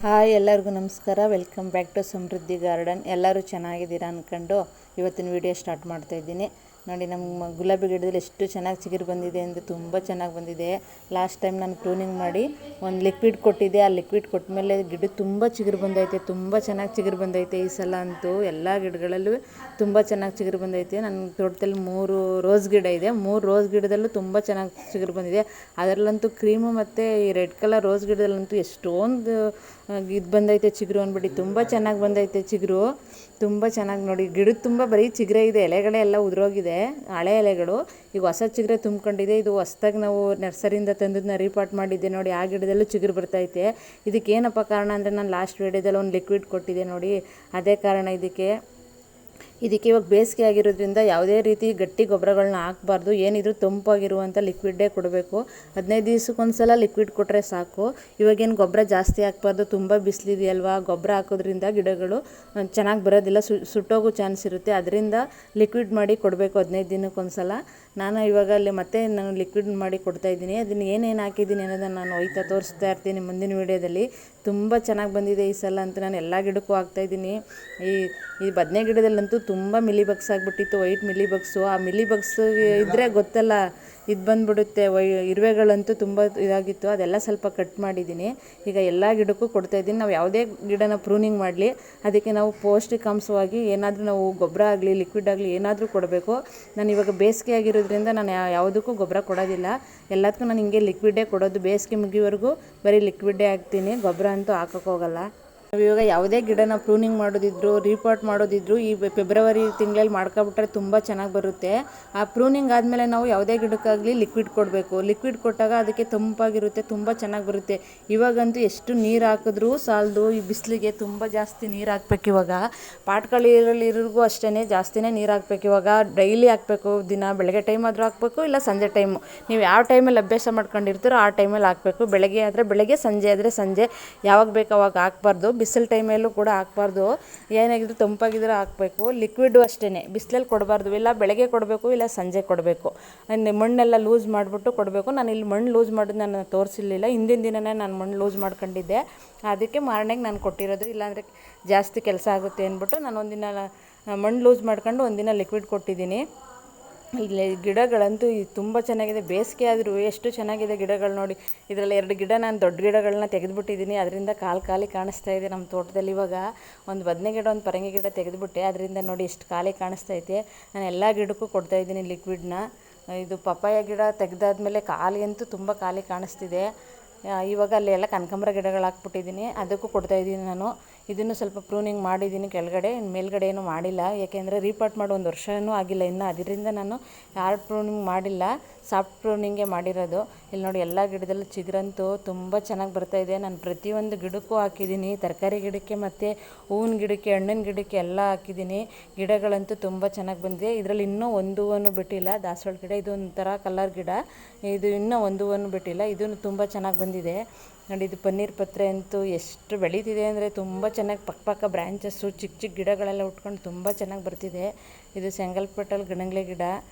Hi ಎಲ್ಲರಿಗೂ ನಮಸ್ಕಾರ. Welcome back to Samruddhi garden. ಎಲ್ಲರೂ ಚೆನ್ನಾಗಿದ್ದೀರಾ ಅಂದ್ಕೊಂಡು ಇವತ್ತಿನ ವಿಡಿಯೋ ಸ್ಟಾರ್ಟ್ ಮಾಡ್ತಾಯಿದ್ದೀನಿ. ನೋಡಿ, ನಮ್ಮ ಗುಲಾಬಿ ಗಿಡದಲ್ಲಿ ಎಷ್ಟು ಚೆನ್ನಾಗಿ ಚಿಗುರು ಬಂದಿದೆ ಅಂದರೆ ತುಂಬ ಚೆನ್ನಾಗಿ ಬಂದಿದೆ. ಲಾಸ್ಟ್ ಟೈಮ್ ನಾನು ಪ್ರೂನಿಂಗ್ ಮಾಡಿ ಒಂದು ಲಿಕ್ವಿಡ್ ಕೊಟ್ಟಿದ್ದೆ. ಆ ಲಿಕ್ವಿಡ್ ಕೊಟ್ಟ ಮೇಲೆ ಗಿಡ ತುಂಬ ಚಿಗುರು ಬಂದೈತೆ, ತುಂಬ ಚೆನ್ನಾಗಿ ಚಿಗುರು ಬಂದೈತೆ. ಈ ಸಲ ಅಂತೂ ಎಲ್ಲ ಗಿಡಗಳಲ್ಲೂ ತುಂಬ ಚೆನ್ನಾಗಿ ಚಿಗುರು ಬಂದೈತೆ. ನನ್ನ ತೋಟದಲ್ಲಿ 3 ರೋಸ್ ಗಿಡ ಇದೆ. 3 ರೋಸ್ ಗಿಡದಲ್ಲೂ ತುಂಬ ಚೆನ್ನಾಗಿ ಚಿಗುರು ಬಂದಿದೆ. ಅದರಲ್ಲಂತೂ ಕ್ರೀಮು ಮತ್ತು ಈ ರೆಡ್ ಕಲರ್ ರೋಸ್ ಗಿಡದಲ್ಲಂತೂ ಎಷ್ಟೊಂದು ಇದು ಬಂದೈತೆ ಚಿಗುರು ಅಂದ್ಬಿಟ್ಟು. ತುಂಬ ಚೆನ್ನಾಗಿ ಬಂದೈತೆ ಚಿಗುರು, ತುಂಬ ಚೆನ್ನಾಗಿ. ನೋಡಿ, ಗಿಡದ ತುಂಬ ಬರೀ ಚಿಗುರೇ ಇದೆ, ಎಲೆಗಳೇ ಎಲ್ಲ ಉದುರೋಗಿದೆ, ಹಳೆ ಎಲೆಗಳು. ಈಗ ಹೊಸ ಚಿಗುರೆ ತುಂಬ್ಕೊಂಡಿದೆ. ಇದು ಹೊಸ್ದಾಗಿ ನಾವು ನರ್ಸರಿಯಿಂದ ತಂದದನ್ನ ರೀಪಾಟ್ ಮಾಡಿದ್ದೆ. ನೋಡಿ, ಆ ಗಿಡದಲ್ಲೂ ಚಿಗುರು ಬರ್ತೈತೆ. ಇದಕ್ಕೇನಪ್ಪ ಕಾರಣ ಅಂದರೆ ನಾನು ಲಾಸ್ಟ್ ವೀಡಿಯೋದಲ್ಲಿ ಒಂದು ಲಿಕ್ವಿಡ್ ಕೊಟ್ಟಿದ್ದೆ ನೋಡಿ, ಅದೇ ಕಾರಣ ಇದಕ್ಕೆ ಇವಾಗ ಬೇಸಿಗೆ ಆಗಿರೋದ್ರಿಂದ ಯಾವುದೇ ರೀತಿ ಗಟ್ಟಿ ಗೊಬ್ಬರಗಳನ್ನ ಹಾಕಬಾರ್ದು. ಏನಿದ್ರು ತಂಪಾಗಿರುವಂಥ ಲಿಕ್ವಿಡ್ಡೇ ಕೊಡಬೇಕು. 15 ದಿವಸಕ್ಕೊಂದು ಸಲ ಲಿಕ್ವಿಡ್ ಕೊಟ್ಟರೆ ಸಾಕು. ಇವಾಗೇನು ಗೊಬ್ಬರ ಜಾಸ್ತಿ ಹಾಕಬಾರ್ದು, ತುಂಬ ಬಿಸಿಲಿದೆಯಲ್ವಾ. ಗೊಬ್ಬರ ಹಾಕೋದ್ರಿಂದ ಗಿಡಗಳು ಚೆನ್ನಾಗಿ ಬರೋದಿಲ್ಲ, ಸುಟ್ಟೋಗೋ ಚಾನ್ಸ್ ಇರುತ್ತೆ. ಅದರಿಂದ ಲಿಕ್ವಿಡ್ ಮಾಡಿ ಕೊಡಬೇಕು 15 ದಿನಕ್ಕೊಂದು ಸಲ. ನಾನು ಇವಾಗ ಅಲ್ಲಿ ಮತ್ತೆ ನಾನು ಲಿಕ್ವಿಡ್ ಮಾಡಿ ಕೊಡ್ತಾಯಿದ್ದೀನಿ. ಅದನ್ನು ಏನೇನು ಹಾಕಿದ್ದೀನಿ ಅನ್ನೋದನ್ನು ನಾನು ಒಯ್ತಾ ತೋರಿಸ್ತಾ ಇರ್ತೀನಿ ಮುಂದಿನ ವೀಡಿಯೋದಲ್ಲಿ. ತುಂಬ ಚೆನ್ನಾಗಿ ಬಂದಿದೆ ಈ ಸಲ ಅಂತ. ನಾನು ಎಲ್ಲ ಗಿಡಕ್ಕೂ ಹಾಕ್ತಾಯಿದ್ದೀನಿ. ಈ ಬದನೆ ಗಿಡದಲ್ಲಂತೂ ತುಂಬ ಮಿಲಿ ಬಗ್ಸ್ ಆಗಿಬಿಟ್ಟಿತ್ತು, ವೈಟ್ ಮಿಲಿ ಬಗ್ಸು. ಆ ಮಿಲಿ ಬಗ್ಸ್ ಇದ್ದರೆ ಗೊತ್ತಲ್ಲ, ಇದು ಬಂದುಬಿಡುತ್ತೆ. ಇರುವೆಗಳಂತೂ ತುಂಬ ಇದಾಗಿತ್ತು, ಅದೆಲ್ಲ ಸ್ವಲ್ಪ ಕಟ್ ಮಾಡಿದ್ದೀನಿ. ಈಗ ಎಲ್ಲ ಗಿಡಕ್ಕೂ ಕೊಡ್ತಾಯಿದ್ದೀನಿ. ನಾವು ಯಾವುದೇ ಗಿಡನ ಪ್ರೂನಿಂಗ್ ಮಾಡಲಿ ಅದಕ್ಕೆ ನಾವು ಪೌಷ್ಟಿಕಾಂಶವಾಗಿ ಏನಾದರೂ ನಾವು ಗೊಬ್ಬರ ಆಗಲಿ ಲಿಕ್ವಿಡ್ ಆಗಲಿ ಏನಾದರೂ ಕೊಡಬೇಕು. ನಾನು ಇವಾಗ ಬೇಸಿಗೆ ಆಗಿರೋದ್ರಿಂದ ನಾನು ಯಾವುದಕ್ಕೂ ಗೊಬ್ಬರ ಕೊಡೋದಿಲ್ಲ. ಎಲ್ಲದಕ್ಕೂ ನಾನು ಹಿಂಗೆ ಲಿಕ್ವಿಡ್ಡೇ ಕೊಡೋದು. ಬೇಸಿಗೆ ಮುಗಿಯೋವರೆಗೂ ಬರೀ ಲಿಕ್ವಿಡ್ಡೇ ಹಾಕ್ತೀನಿ, ಗೊಬ್ಬರ ಅಂತೂ ಹಾಕೋಕ್ಕೋಗಲ್ಲ. ಇವಾಗ ಯಾವುದೇ ಗಿಡನ ಪ್ರೂನಿಂಗ್ ಮಾಡೋದಿದ್ರು ರೀಪಾಟ್ ಮಾಡೋದಿದ್ರು ಈ ಫೆಬ್ರವರಿ ತಿಂಗಳಲ್ಲಿ ಮಾಡ್ಕೊಬಿಟ್ರೆ ತುಂಬ ಚೆನ್ನಾಗಿ ಬರುತ್ತೆ. ಆ ಪ್ರೂನಿಂಗ್ ಆದಮೇಲೆ ನಾವು ಯಾವುದೇ ಗಿಡಕ್ಕಾಗಲಿ ಲಿಕ್ವಿಡ್ ಕೊಡಬೇಕು. ಲಿಕ್ವಿಡ್ ಕೊಟ್ಟಾಗ ಅದಕ್ಕೆ ತಂಪಾಗಿರುತ್ತೆ, ತುಂಬ ಚೆನ್ನಾಗಿ ಬರುತ್ತೆ. ಇವಾಗಂತೂ ಎಷ್ಟು ನೀರು ಹಾಕಿದ್ರೂ ಸಾಲದು. ಈ ಬಿಸಿಲಿಗೆ ತುಂಬ ಜಾಸ್ತಿ ನೀರು ಹಾಕ್ಬೇಕು. ಇವಾಗ ಪಾಟ್ಗಳಿರೋರಿಗೂ ಅಷ್ಟೇ ಜಾಸ್ತಿನೇ ನೀರು ಹಾಕ್ಬೇಕು. ಇವಾಗ ಡೈಲಿ ಹಾಕಬೇಕು, ದಿನ ಬೆಳಗ್ಗೆ ಟೈಮ್ ಆದರೂ ಹಾಕಬೇಕು, ಇಲ್ಲ ಸಂಜೆ ಟೈಮು. ನೀವು ಯಾವ ಟೈಮಲ್ಲಿ ಅಭ್ಯಾಸ ಮಾಡ್ಕೊಂಡಿರ್ತೀರೋ ಆ ಟೈಮಲ್ಲಿ ಹಾಕಬೇಕು. ಬೆಳಗ್ಗೆ ಆದರೆ ಬೆಳಗ್ಗೆ, ಸಂಜೆ ಆದರೆ ಸಂಜೆ, ಯಾವಾಗ ಬೇಕು ಅವಾಗ ಹಾಕ್ಬಾರ್ದು. ಬಿಸಿಲು ಟೈಮಲ್ಲೂ ಕೂಡ ಹಾಕ್ಬಾರ್ದು. ಏನಾಗಿದ್ರು ತಂಪಾಗಿದ್ರೆ ಹಾಕಬೇಕು. ಲಿಕ್ವಿಡು ಅಷ್ಟೇ ಬಿಸಿಲಲ್ಲಿ ಕೊಡಬಾರ್ದು. ಇಲ್ಲ ಬೆಳಗ್ಗೆ ಕೊಡಬೇಕು, ಇಲ್ಲ ಸಂಜೆ ಕೊಡಬೇಕು. ಮಣ್ಣೆಲ್ಲ ಲೂಸ್ ಮಾಡಿಬಿಟ್ಟು ಕೊಡಬೇಕು. ನಾನು ಇಲ್ಲಿ ಮಣ್ಣು ಲೂಸ್ ಮಾಡೋದು ನಾನು ತೋರಿಸಿರಲಿಲ್ಲ. ಹಿಂದಿನ ದಿನವೇ ನಾನು ಮಣ್ಣು ಲೂಸ್ ಮಾಡ್ಕೊಂಡಿದ್ದೆ, ಅದಕ್ಕೆ ಮಾರನೆಗೆ ನಾನು ಕೊಟ್ಟಿರೋದು. ಇಲ್ಲಾಂದರೆ ಜಾಸ್ತಿ ಕೆಲಸ ಆಗುತ್ತೆ ಅಂದ್ಬಿಟ್ಟು ನಾನು ಒಂದಿನ ಮಣ್ಣು ಲೂಸ್ ಮಾಡ್ಕೊಂಡು ಒಂದಿನ ಲಿಕ್ವಿಡ್ ಕೊಟ್ಟಿದ್ದೀನಿ. ಇಲ್ಲಿ ಗಿಡಗಳಂತೂ ತುಂಬ ಚೆನ್ನಾಗಿದೆ. ಬೇಸಿಗೆ ಆದರೂ ಎಷ್ಟು ಚೆನ್ನಾಗಿದೆ ಗಿಡಗಳು ನೋಡಿ. ಇದರಲ್ಲಿ 2 ಗಿಡ ನಾನು ದೊಡ್ಡ ಗಿಡಗಳನ್ನ ತೆಗೆದುಬಿಟ್ಟಿದ್ದೀನಿ. ಅದರಿಂದ ಖಾಲಿ ಕಾಣಿಸ್ತಾ ಇದೆ ನಮ್ಮ ತೋಟದಲ್ಲಿ. ಇವಾಗ ಒಂದು ಬದನೆ ಗಿಡ, ಒಂದು ಪರಂಗಿ ಗಿಡ ತೆಗೆದುಬಿಟ್ಟೆ. ಅದರಿಂದ ನೋಡಿ ಎಷ್ಟು ಖಾಲಿ ಕಾಣಿಸ್ತೈತೆ. ನಾನು ಎಲ್ಲ ಗಿಡಕ್ಕೂ ಕೊಡ್ತಾಯಿದ್ದೀನಿ ಲಿಕ್ವಿಡ್ನ. ಇದು ಪಪ್ಪಾಯ ಗಿಡ ತೆಗೆದಾದ್ಮೇಲೆ ಖಾಲಿ ಅಂತೂ ತುಂಬ ಖಾಲಿ ಕಾಣಿಸ್ತಿದೆ. ಇವಾಗ ಅಲ್ಲಿ ಎಲ್ಲ ಕನಕಾಂಬರ ಗಿಡಗಳು ಹಾಕ್ಬಿಟ್ಟಿದ್ದೀನಿ, ಅದಕ್ಕೂ ಕೊಡ್ತಾಯಿದ್ದೀನಿ ನಾನು. ಇದನ್ನು ಸ್ವಲ್ಪ ಪ್ರೂನಿಂಗ್ ಮಾಡಿದ್ದೀನಿ ಕೆಳಗಡೆ, ಮೇಲ್ಗಡೆ ಏನೂ ಮಾಡಿಲ್ಲ. ಯಾಕೆಂದರೆ ರೀಪಾಟ್ ಮಾಡಿ 1 ವರ್ಷವೂ ಆಗಿಲ್ಲ ಇನ್ನು. ಅದರಿಂದ ನಾನು ಹಾರ್ಡ್ ಪ್ರೂನಿಂಗ್ ಮಾಡಿಲ್ಲ, ಸಾಫ್ಟ್ ಪ್ರೂನಿಂಗೇ ಮಾಡಿರೋದು. ಇಲ್ಲಿ ನೋಡಿ, ಎಲ್ಲ ಗಿಡದಲ್ಲೂ ಚಿಗುರಂತೂ ತುಂಬ ಚೆನ್ನಾಗಿ ಬರ್ತಾಯಿದೆ. ನಾನು ಪ್ರತಿಯೊಂದು ಗಿಡಕ್ಕೂ ಹಾಕಿದ್ದೀನಿ, ತರಕಾರಿ ಗಿಡಕ್ಕೆ ಮತ್ತು ಹೂವಿನ ಗಿಡಕ್ಕೆ, ಹಣ್ಣಿನ ಗಿಡಕ್ಕೆ ಎಲ್ಲ ಹಾಕಿದ್ದೀನಿ. ಗಿಡಗಳಂತೂ ತುಂಬ ಚೆನ್ನಾಗಿ ಬಂದಿದೆ. ಇದರಲ್ಲಿ ಇನ್ನೂ ಒಂದು ಹೂವನ್ನು ಬಿಟ್ಟಿಲ್ಲ. ದಾಸವಾಳ ಗಿಡ ಇದು ಒಂಥರ ಕಲರ್ ಗಿಡ, ಇದು ಇನ್ನೂ ಒಂದು ಹೂವನ್ನು ಬಿಟ್ಟಿಲ್ಲ. ಇದೂ ತುಂಬ ಚೆನ್ನಾಗಿ ಬಂದಿದೆ ನೋಡಿ. ಇದು ಪನ್ನೀರ್ ಪತ್ರೆ ಅಂತೂ ಎಷ್ಟು ಬೆಳೀತಿದೆ ಅಂದರೆ ತುಂಬ ಚೆನ್ನಾಗಿ ಪಕ್ಕ ಬ್ರ್ಯಾಂಚಸ್ಸು ಚಿಕ್ಕ ಗಿಡಗಳೆಲ್ಲ ಉಟ್ಕೊಂಡು ತುಂಬ ಚೆನ್ನಾಗಿ ಬರ್ತಿದೆ. ಇದು ಸೆಂಗಲ್ಪಟ್ಟಲ್ ಗಣಂಗ್ಲೆ ಗಿಡ.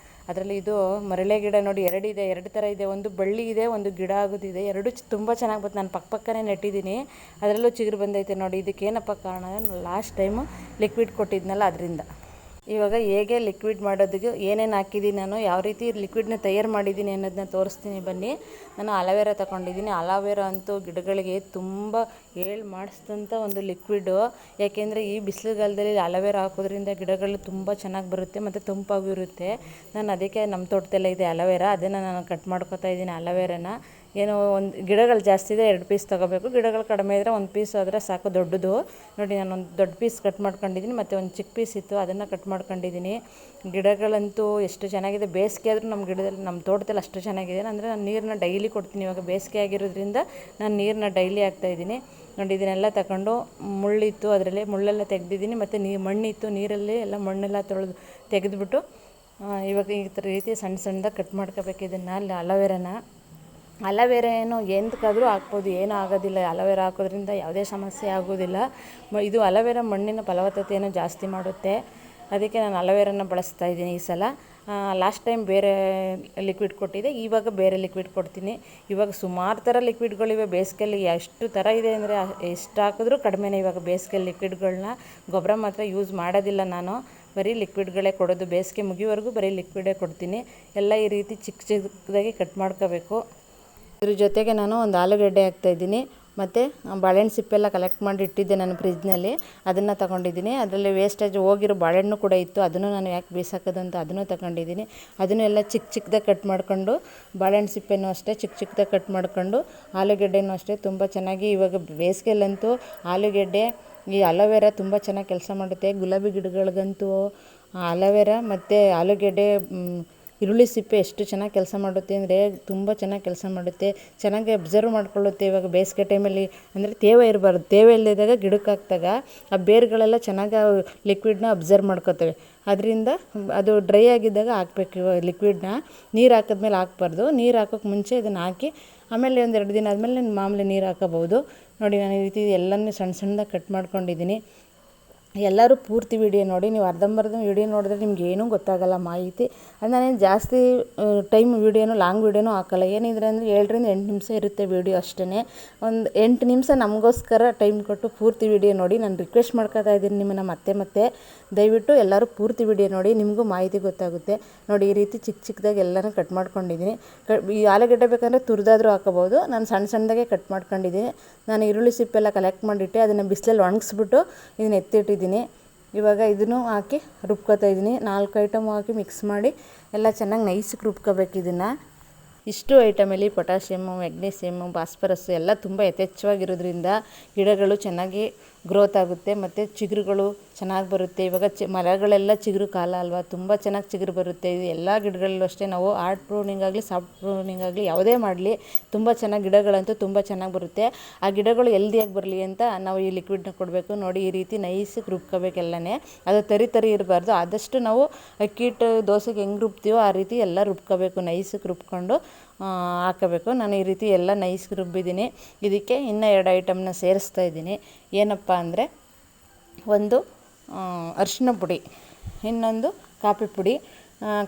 ಅದರಲ್ಲಿ ಇದು ಮರಳೆ ಗಿಡ ನೋಡಿ, 2 ಇದೆ, 2 ಥರ ಇದೆ. ಒಂದು ಬಳ್ಳಿ ಇದೆ, ಒಂದು ಗಿಡ ಆಗೋದಿದೆ. 2 ತುಂಬ ಚೆನ್ನಾಗಿ ಬರ್ತದೆ. ನಾನು ಪಕ್ಕನೇ ನೆಟ್ಟಿದ್ದೀನಿ, ಅದರಲ್ಲೂ ಚಿಗುರು ಬಂದೈತೆ ನೋಡಿ. ಇದಕ್ಕೇನಪ್ಪ ಕಾರಣ, ಲಾಸ್ಟ್ ಟೈಮು ಲಿಕ್ವಿಡ್ ಕೊಟ್ಟಿದ್ನಲ್ಲ ಅದರಿಂದ. ಇವಾಗ ಹೇಗೆ ಲಿಕ್ವಿಡ್ ಮಾಡೋದಕ್ಕೆ ಏನೇನು ಹಾಕಿದ್ದೀನಿ, ನಾನು ಯಾವ ರೀತಿ ಲಿಕ್ವಿಡ್ನ ತಯಾರು ಮಾಡಿದ್ದೀನಿ ಅನ್ನೋದನ್ನ ತೋರಿಸ್ತೀನಿ ಬನ್ನಿ. ನಾನು ಅಲೋವೆರಾ ತಗೊಂಡಿದ್ದೀನಿ. ಅಲೋವೆರಾ ಅಂತೂ ಗಿಡಗಳಿಗೆ ತುಂಬ ಮಾಡಿಸಿದಂಥ ಒಂದು ಲಿಕ್ವಿಡು. ಯಾಕೆಂದರೆ ಈ ಬಿಸಿಲುಗಾಲದಲ್ಲಿ ಅಲೋವೆರಾ ಹಾಕೋದ್ರಿಂದ ಗಿಡಗಳು ತುಂಬ ಚೆನ್ನಾಗಿ ಬರುತ್ತೆ ಮತ್ತು ತಂಪಾಗಿರುತ್ತೆ. ನಾನು ಅದಕ್ಕೆ ನಮ್ಮ ತೋಟದಲ್ಲೇ ಇದೆ ಅಲೋವೆರಾ, ಅದನ್ನು ನಾನು ಕಟ್ ಮಾಡ್ಕೊತಾ ಇದ್ದೀನಿ ಅಲೋವೆರಾನ. ಏನೋ ಒಂದು ಗಿಡಗಳು ಜಾಸ್ತಿ ಇದೆ 2 ಪೀಸ್ ತೊಗೋಬೇಕು, ಗಿಡಗಳು ಕಡಿಮೆ ಇದ್ದರೆ 1 ಪೀಸ್ ಆದರೆ ಸಾಕು, ದೊಡ್ಡದು. ನೋಡಿ, ನಾನು ಒಂದು ದೊಡ್ಡ ಪೀಸ್ ಕಟ್ ಮಾಡ್ಕೊಂಡಿದ್ದೀನಿ, ಮತ್ತು ಒಂದು ಚಿಕ್ಕ ಪೀಸ್ ಇತ್ತು ಅದನ್ನು ಕಟ್ ಮಾಡ್ಕೊಂಡಿದ್ದೀನಿ. ಗಿಡಗಳಂತೂ ಎಷ್ಟು ಚೆನ್ನಾಗಿದೆ. ಬೇಸಿಗೆ ಆದರೂ ನಮ್ಮ ಗಿಡದಲ್ಲಿ, ನಮ್ಮ ತೋಟದಲ್ಲಿ ಅಷ್ಟು ಚೆನ್ನಾಗಿದೆ. ಅಂದರೆ ನಾನು ನೀರನ್ನ ಡೈಲಿ ಕೊಡ್ತೀನಿ. ಇವಾಗ ಬೇಸಿಗೆ ಆಗಿರೋದ್ರಿಂದ ನಾನು ನೀರನ್ನ ಡೈಲಿ ಹಾಕ್ತಾಯಿದ್ದೀನಿ ನೋಡಿ. ಇದನ್ನೆಲ್ಲ ತಗೊಂಡು ಮುಳ್ಳಿತ್ತು, ಅದರಲ್ಲಿ ಮುಳ್ಳೆಲ್ಲ ತೆಗೆದಿದ್ದೀನಿ, ಮತ್ತು ಮಣ್ಣಿತ್ತು, ನೀರಲ್ಲಿ ಎಲ್ಲ ಮಣ್ಣೆಲ್ಲ ತೆಗೆದುಬಿಟ್ಟು ಇವಾಗ ಈ ರೀತಿ ಸಣ್ಣದಾಗಿ ಕಟ್ ಮಾಡ್ಕೋಬೇಕು ಇದನ್ನು. ಅಲ್ಲಿ ಅಲೋವೆರಾ ಏನು ಎಂತಕ್ಕಾದರೂ ಹಾಕ್ಬೋದು, ಏನೂ ಆಗೋದಿಲ್ಲ. ಅಲೋವೆರಾ ಹಾಕೋದ್ರಿಂದ ಯಾವುದೇ ಸಮಸ್ಯೆ ಆಗೋದಿಲ್ಲ. ಇದು ಅಲೋವೆರಾ ಮಣ್ಣಿನ ಫಲವತ್ತತೆಯನ್ನು ಜಾಸ್ತಿ ಮಾಡುತ್ತೆ. ಅದಕ್ಕೆ ನಾನು ಅಲೋವೆರಾನ ಬಳಸ್ತಾ ಇದ್ದೀನಿ ಈ ಸಲ. ಲಾಸ್ಟ್ ಟೈಮ್ ಬೇರೆ ಲಿಕ್ವಿಡ್ ಕೊಟ್ಟಿದ್ದೆ, ಇವಾಗ ಬೇರೆ ಲಿಕ್ವಿಡ್ ಕೊಡ್ತೀನಿ. ಇವಾಗ ಸುಮಾರು ಥರ ಲಿಕ್ವಿಡ್ಗಳಿವೆ ಬೇಸಿಗೆಯಲ್ಲಿ, ಎಷ್ಟು ಥರ ಇದೆ ಅಂದರೆ ಎಷ್ಟು ಹಾಕಿದ್ರೂ ಕಡಿಮೆನೇ. ಇವಾಗ ಬೇಸಿಗೆ ಲಿಕ್ವಿಡ್ಗಳನ್ನ ಗೊಬ್ಬರ ಮಾತ್ರ ಯೂಸ್ ಮಾಡೋದಿಲ್ಲ ನಾನು, ಬರೀ ಲಿಕ್ವಿಡ್ಗಳೇ ಕೊಡೋದು. ಬೇಸಿಗೆ ಮುಗಿಯೋವರೆಗೂ ಬರೀ ಲಿಕ್ವಿಡೇ ಕೊಡ್ತೀನಿ. ಎಲ್ಲ ಈ ರೀತಿ ಚಿಕ್ಕ ಚಿಕ್ಕದಾಗಿ ಕಟ್ ಮಾಡ್ಕೋಬೇಕು. ಇದ್ರ ಜೊತೆಗೆ ನಾನು ಒಂದು ಆಲೂಗಡ್ಡೆ ಹಾಕ್ತಾಯಿದ್ದೀನಿ, ಮತ್ತು ಬಾಳೆಹಣ್ಣು ಸಿಪ್ಪೆಲ್ಲ ಕಲೆಕ್ಟ್ ಮಾಡಿ ಇಟ್ಟಿದ್ದೆ ನಾನು ಫ್ರಿಜ್ನಲ್ಲಿ, ಅದನ್ನು ತೊಗೊಂಡಿದ್ದೀನಿ. ಅದರಲ್ಲಿ ವೇಸ್ಟೇಜ್ ಹೋಗಿರೋ ಬಾಳೆಹಣ್ಣು ಕೂಡ ಇತ್ತು, ಅದನ್ನು ನಾನು ಯಾಕೆ ಬೀಸಾಕೋದು ಅಂತ ಅದನ್ನು ತಗೊಂಡಿದ್ದೀನಿ. ಅದನ್ನು ಎಲ್ಲ ಚಿಕ್ಕ ಚಿಕ್ಕದಾಗಿ ಕಟ್ ಮಾಡಿಕೊಂಡು, ಬಾಳೆಹಣ್ಣು ಸಿಪ್ಪೆನೂ ಅಷ್ಟೇ ಚಿಕ್ಕ ಚಿಕ್ಕದಾಗಿ ಕಟ್ ಮಾಡಿಕೊಂಡು, ಆಲೂಗಡ್ಡೆನೂ ಅಷ್ಟೇ ತುಂಬ ಚೆನ್ನಾಗಿ, ಇವಾಗ ಬೇಸಿಗೆಯಲ್ಲಂತೂ ಆಲೂಗೆಡ್ಡೆ ಈ ಅಲೋವೆರಾ ತುಂಬ ಚೆನ್ನಾಗಿ ಕೆಲಸ ಮಾಡುತ್ತೆ. ಗುಲಾಬಿ ಗಿಡಗಳಿಗಂತೂ ಅಲೋವೆರಾ ಮತ್ತು ಆಲೂಗೆಡ್ಡೆ, ಈರುಳ್ಳಿ ಸಿಪ್ಪೆ ಎಷ್ಟು ಚೆನ್ನಾಗಿ ಕೆಲಸ ಮಾಡುತ್ತೆ ಅಂದರೆ ತುಂಬ ಚೆನ್ನಾಗಿ ಕೆಲಸ ಮಾಡುತ್ತೆ, ಚೆನ್ನಾಗಿ ಅಬ್ಸರ್ವ್ ಮಾಡ್ಕೊಳ್ಳುತ್ತೆ. ಇವಾಗ ಬೇಸಿಗೆ ಟೈಮಲ್ಲಿ ಅಂದರೆ ತೇವ ಇರಬಾರ್ದು, ತೇವ ಇಲ್ಲದಾಗ ಗಿಡಕ್ಕೆ ಹಾಕಿದಾಗ ಆ ಬೇರುಗಳೆಲ್ಲ ಚೆನ್ನಾಗಿ ಲಿಕ್ವಿಡ್ನ ಅಬ್ಸರ್ವ್ ಮಾಡ್ಕೋತವೆ. ಅದರಿಂದ ಅದು ಡ್ರೈ ಆಗಿದ್ದಾಗ ಹಾಕ್ಬೇಕು ಇವಾಗ ಲಿಕ್ವಿಡ್ನ. ನೀರು ಹಾಕಿದ್ಮೇಲೆ ಹಾಕ್ಬಾರ್ದು, ನೀರು ಹಾಕೋಕ್ಕೆ ಮುಂಚೆ ಇದನ್ನು ಹಾಕಿ ಆಮೇಲೆ ಒಂದು 2 ದಿನ ಆದಮೇಲೆ ಮಾಮೂಲಿ ನೀರು ಹಾಕೋಬೋದು. ನೋಡಿ ನಾನು ಈ ರೀತಿ ಎಲ್ಲನೂ ಸಣ್ಣ ಸಣ್ಣದಾಗಿ ಕಟ್ ಮಾಡ್ಕೊಂಡಿದ್ದೀನಿ. ಎಲ್ಲರೂ ಪೂರ್ತಿ ವಿಡಿಯೋ ನೋಡಿ, ನೀವು ಅರ್ಧಂಬರ್ಧ ವಿಡಿಯೋ ನೋಡಿದ್ರೆ ನಿಮ್ಗೆ ಏನೂ ಗೊತ್ತಾಗಲ್ಲ ಮಾಹಿತಿ. ಅದು ನಾನೇನು ಜಾಸ್ತಿ ಟೈಮ್ ವಿಡಿಯೋನು ಲಾಂಗ್ ವಿಡಿಯೋನೂ ಹಾಕಲ್ಲ. ಏನಿದ್ರೆ ಅಂದರೆ 7ರಿಂದ 8 ನಿಮಿಷ ಇರುತ್ತೆ ವಿಡಿಯೋ ಅಷ್ಟೇ. ಒಂದು 8 ನಿಮಿಷ ನಮಗೋಸ್ಕರ ಟೈಮ್ ಕೊಟ್ಟು ಪೂರ್ತಿ ವಿಡಿಯೋ ನೋಡಿ. ನಾನು ರಿಕ್ವೆಸ್ಟ್ ಮಾಡ್ಕೊತಾ ಇದ್ದೀನಿ ನಿಮ್ಮನ್ನು ಮತ್ತೆ ದಯವಿಟ್ಟು ಎಲ್ಲರೂ ಪೂರ್ತಿ ವಿಡಿಯೋ ನೋಡಿ, ನಿಮಗೂ ಮಾಹಿತಿ ಗೊತ್ತಾಗುತ್ತೆ. ನೋಡಿ ಈ ರೀತಿ ಚಿಕ್ಕ ಚಿಕ್ಕದಾಗಿ ಎಲ್ಲನೂ ಕಟ್ ಮಾಡ್ಕೊಂಡಿದ್ದೀನಿ. ಈ ಆಲೂಗಡ್ಡೆ ಬೇಕಂದರೆ ತುರಿದಾದರೂ ಹಾಕೋಬೋದು, ನಾನು ಸಣ್ಣ ಸಣ್ಣದಾಗೆ ಕಟ್ ಮಾಡ್ಕೊಂಡಿದ್ದೀನಿ. ನಾನು ಈರುಳ್ಳಿ ಸಿಪ್ಪೆಲ್ಲ ಕಲೆಕ್ಟ್ ಮಾಡಿಟ್ಟೆ, ಅದನ್ನು ಬಿಸಿಲಲ್ಲಿ ಒಣಗಿಸ್ಬಿಟ್ಟು ಇದನ್ನು ಎತ್ತಿಟ್ಟಿದ್ದೀನಿ. ಇವಾಗ ಇದನ್ನು ಹಾಕಿ ರುಬ್ಕೋತಾ ಇದ್ದೀನಿ. 4 ಐಟಮ್ ಹಾಕಿ ಮಿಕ್ಸ್ ಮಾಡಿ ಎಲ್ಲ ಚೆನ್ನಾಗಿ ನೈಸಿಗೆ ರುಬ್ಕೋಬೇಕು ಇದನ್ನು. ಇಷ್ಟು ಐಟಮಲ್ಲಿ ಪೊಟ್ಯಾಷಿಯಮ್ಮು, ಮೆಗ್ನೀಷಿಯಮ್ಮು, ಫಾಸ್ಫರಸ್ಸು ಎಲ್ಲ ತುಂಬ ಯಥೇಚ್ಛವಾಗಿರೋದ್ರಿಂದ ಗಿಡಗಳು ಚೆನ್ನಾಗಿ ಗ್ರೋತ್ ಆಗುತ್ತೆ ಮತ್ತು ಚಿಗುರುಗಳು ಚೆನ್ನಾಗಿ ಬರುತ್ತೆ. ಇವಾಗ ಮರಗಳೆಲ್ಲ ಚಿಗುರು ಕಾಲ ಅಲ್ವಾ, ತುಂಬ ಚೆನ್ನಾಗಿ ಚಿಗುರು ಬರುತ್ತೆ. ಇದು ಎಲ್ಲ ಗಿಡಗಳಲ್ಲೂ ಅಷ್ಟೇ, ನಾವು ಹಾರ್ಡ್ ಪ್ರೂನಿಂಗ್ ಆಗಲಿ ಸಾಫ್ಟ್ ಪ್ರೂನಿಂಗ್ ಆಗಲಿ ಯಾವುದೇ ಮಾಡಲಿ ತುಂಬ ಚೆನ್ನಾಗಿ ಗಿಡಗಳಂತೂ ತುಂಬ ಚೆನ್ನಾಗಿ ಬರುತ್ತೆ. ಆ ಗಿಡಗಳು ಹೆಲ್ದಿಯಾಗಿ ಬರಲಿ ಅಂತ ನಾವು ಈ ಲಿಕ್ವಿಡ್ನ ಕೊಡಬೇಕು. ನೋಡಿ ಈ ರೀತಿ ನೈಸಿಗೆ ರುಬ್ಕೋಬೇಕೆಲ್ಲನೇ, ಅದು ತರಿ ಇರಬಾರ್ದು. ಆದಷ್ಟು ನಾವು ಅಕ್ಕಿ ಹಿಟ್ಟು ದೋಸೆಗೆ ಹೆಂಗೆ ರುಬ್ತೀವೋ ಆ ರೀತಿ ಎಲ್ಲ ರುಬ್ಕೋಬೇಕು, ನೈಸಿಗೆ ರುಬ್ಕೊಂಡು ಹಾಕಬೇಕು. ನಾನು ಈ ರೀತಿ ಎಲ್ಲ ನೈಸ್ಗೆ ರುಬ್ಬಿದ್ದೀನಿ. ಇದಕ್ಕೆ ಇನ್ನೂ 2 ಐಟಮ್ನ ಸೇರಿಸ್ತಾ ಇದ್ದೀನಿ. ಏನಪ್ಪ ಅಂದರೆ, ಒಂದು ಅರಿಶಿನ ಪುಡಿ, ಇನ್ನೊಂದು ಕಾಫಿ ಪುಡಿ.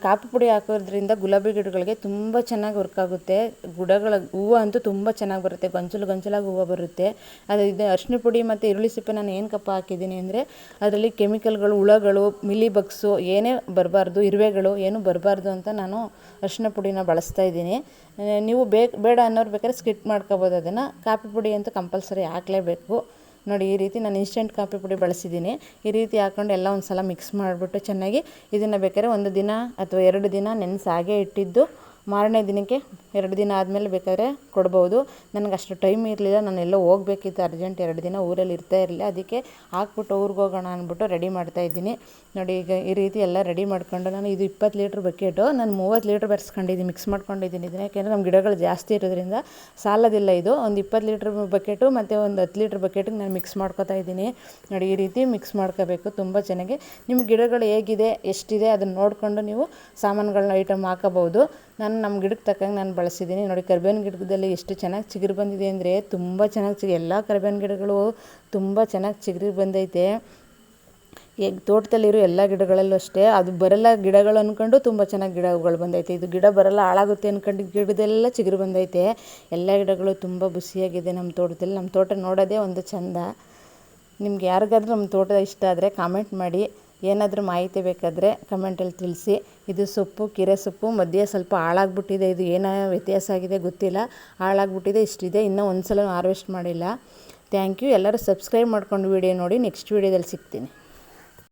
ಕಾಫಿ ಪುಡಿ ಹಾಕೋದ್ರಿಂದ ಗುಲಾಬಿ ಗಿಡಗಳಿಗೆ ತುಂಬ ಚೆನ್ನಾಗಿ ವರ್ಕ್ ಆಗುತ್ತೆ. ಗಿಡಗಳ ಹೂವು ಅಂತೂ ತುಂಬ ಚೆನ್ನಾಗಿ ಬರುತ್ತೆ, ಗೊಂಚಲಾಗಿ ಹೂವು ಬರುತ್ತೆ. ಇದು ಅರಿಶಿನ ಪುಡಿ ಮತ್ತು ಈರುಳ್ಳಿ ಸಿಪ್ಪೆ ನಾನು ಏನಕ್ಕಪ್ಪ ಹಾಕಿದ್ದೀನಿ ಅಂದರೆ, ಅದರಲ್ಲಿ ಕೆಮಿಕಲ್ಗಳು, ಹುಳಗಳು, ಮಿಲಿ ಬಗ್ಸು ಏನೇ ಬರಬಾರ್ದು, ಇರುವೆಗಳು ಏನೂ ಬರಬಾರ್ದು ಅಂತ ನಾನು ಅರಿಶಿನ ಪುಡಿನ ಬಳಸ್ತಾ ಇದ್ದೀನಿ. ನೀವು ಬೇಡ ಅನ್ನೋರು ಬೇಕಾದ್ರೆ ಸ್ಕಿಪ್ ಮಾಡ್ಕೋಬೋದು ಅದನ್ನು. ಕಾಫಿ ಪುಡಿ ಅಂತೂ ಕಂಪಲ್ಸರಿ ಹಾಕಲೇಬೇಕು. ನೋಡಿ ಈ ರೀತಿ ನಾನು ಇನ್ಸ್ಟೆಂಟ್ ಕಾಫಿ ಪುಡಿ ಬಳಸಿದ್ದೀನಿ. ಈ ರೀತಿ ಹಾಕ್ಕೊಂಡು ಎಲ್ಲ ಒಂದು ಸಲ ಮಿಕ್ಸ್ ಮಾಡಿಬಿಟ್ಟು ಚೆನ್ನಾಗಿ ಇದನ್ನು ಬೇಕಾದ್ರೆ 1 ದಿನ ಅಥವಾ 2 ದಿನ ನೆನೆಸಿ ಹಾಗೆ ಇಟ್ಟಿದ್ದು ಮಾರನೇ ದಿನಕ್ಕೆ 2 ದಿನ ಆದಮೇಲೆ ಬೇಕಾದ್ರೆ ಕೊಡ್ಬೋದು. ನನಗೆ ಅಷ್ಟು ಟೈಮ್ ಇರಲಿಲ್ಲ, ನಾನು ಎಲ್ಲೋ ಹೋಗಬೇಕಿತ್ತು ಅರ್ಜೆಂಟ್, 2 ದಿನ ಊರಲ್ಲಿ ಇರ್ತಾ ಇರಲಿಲ್ಲ, ಅದಕ್ಕೆ ಹಾಕ್ಬಿಟ್ಟು ಊರಿಗೆ ಹೋಗೋಣ ಅಂದ್ಬಿಟ್ಟು ರೆಡಿ ಮಾಡ್ತಾಯಿದ್ದೀನಿ. ನೋಡಿ ಈಗ ಈ ರೀತಿ ಎಲ್ಲ ರೆಡಿ ಮಾಡ್ಕೊಂಡು, ನಾನು ಇದು 20 ಲೀಟ್ರ್ ಬಕೆಟು, ನಾನು 30 ಲೀಟ್ರ್ ಬೆರೆಸ್ಕೊಂಡಿದ್ದೀನಿ, ಮಿಕ್ಸ್ ಮಾಡ್ಕೊಂಡಿದ್ದೀನಿ ಇದನ್ನು. ಯಾಕೆಂದರೆ ನಮ್ಮ ಗಿಡಗಳು ಜಾಸ್ತಿ ಇರೋದ್ರಿಂದ ಸಾಲದಿಲ್ಲ ಇದು. ಒಂದು 20 ಲೀಟ್ರ್ ಬಕೆಟು ಮತ್ತು ಒಂದು 10 ಲೀಟ್ರ್ ಬಕೆಟಿಗೆ ನಾನು ಮಿಕ್ಸ್ ಮಾಡ್ಕೊತಾ ಇದ್ದೀನಿ. ನೋಡಿ ಈ ರೀತಿ ಮಿಕ್ಸ್ ಮಾಡ್ಕೋಬೇಕು ತುಂಬ ಚೆನ್ನಾಗಿ. ನಿಮ್ಮ ಗಿಡಗಳು ಹೇಗಿದೆ, ಎಷ್ಟಿದೆ ಅದನ್ನು ನೋಡಿಕೊಂಡು ನೀವು ಸಾಮಾನುಗಳನ್ನ ಐಟಮ್ ಹಾಕೋಬೋದು. ನಾನು ನಮ್ಮ ಗಿಡಕ್ಕೆ ತಕ್ಕಂಗೆ ನಾನು ಬಳಸಿದ್ದೀನಿ. ನೋಡಿ ಕರಿಬೇವಿನ ಗಿಡದಲ್ಲಿ ಎಷ್ಟು ಚೆನ್ನಾಗಿ ಚಿಗುರು ಬಂದಿದೆ ಅಂದರೆ, ತುಂಬ ಚೆನ್ನಾಗಿ ಎಲ್ಲ ಕರಿಬೇವಿನ ಗಿಡಗಳು ತುಂಬ ಚೆನ್ನಾಗಿ ಚಿಗುರು ಬಂದೈತೆ. ತೋಟದಲ್ಲಿರೋ ಎಲ್ಲ ಗಿಡಗಳಲ್ಲೂ ಅಷ್ಟೇ, ಅದು ಬರಲ್ಲ ಗಿಡಗಳು ಅಂದ್ಕೊಂಡು ತುಂಬ ಚೆನ್ನಾಗಿ ಗಿಡಗಳು ಬಂದೈತೆ. ಇದು ಗಿಡ ಬರಲ್ಲ ಹಾಳಾಗುತ್ತೆ ಅಂದ್ಕೊಂಡು ಗಿಡದೆಲ್ಲ ಚಿಗುರು ಬಂದೈತೆ. ಎಲ್ಲ ಗಿಡಗಳು ತುಂಬ ಖುಷಿಯಾಗಿದೆ ನಮ್ಮ ತೋಟದಲ್ಲಿ. ನಮ್ಮ ತೋಟ ನೋಡೋದೇ ಒಂದು ಚೆಂದ. ನಿಮ್ಗೆ ಯಾರಿಗಾದ್ರೂ ನಮ್ಮ ತೋಟ ಇಷ್ಟ ಆದರೆ ಕಾಮೆಂಟ್ ಮಾಡಿ, ಏನಾದರೂ ಮಾಹಿತಿ ಬೇಕಾದರೆ ಕಮೆಂಟಲ್ಲಿ ತಿಳಿಸಿ. ಇದು ಸೊಪ್ಪು, ಕೀರೆ ಸೊಪ್ಪು ಮಧ್ಯೆ ಸ್ವಲ್ಪ ಹಾಳಾಗ್ಬಿಟ್ಟಿದೆ, ಇದು ಏನೋ ವ್ಯತ್ಯಾಸ ಆಗಿದೆ ಗೊತ್ತಿಲ್ಲ, ಹಾಳಾಗ್ಬಿಟ್ಟಿದೆ. ಇಷ್ಟಿದೆ, ಇನ್ನೂ ಒಂದು ಸಲ ಹಾರ್ವೆಸ್ಟ್ ಮಾಡಿಲ್ಲ. Thank you. ಎಲ್ಲರೂ ಸಬ್ಸ್ಕ್ರೈಬ್ ಮಾಡ್ಕೊಂಡು ವಿಡಿಯೋ ನೋಡಿ. ನೆಕ್ಸ್ಟ್ ವಿಡಿಯೋದಲ್ಲಿ ಸಿಗ್ತೀನಿ.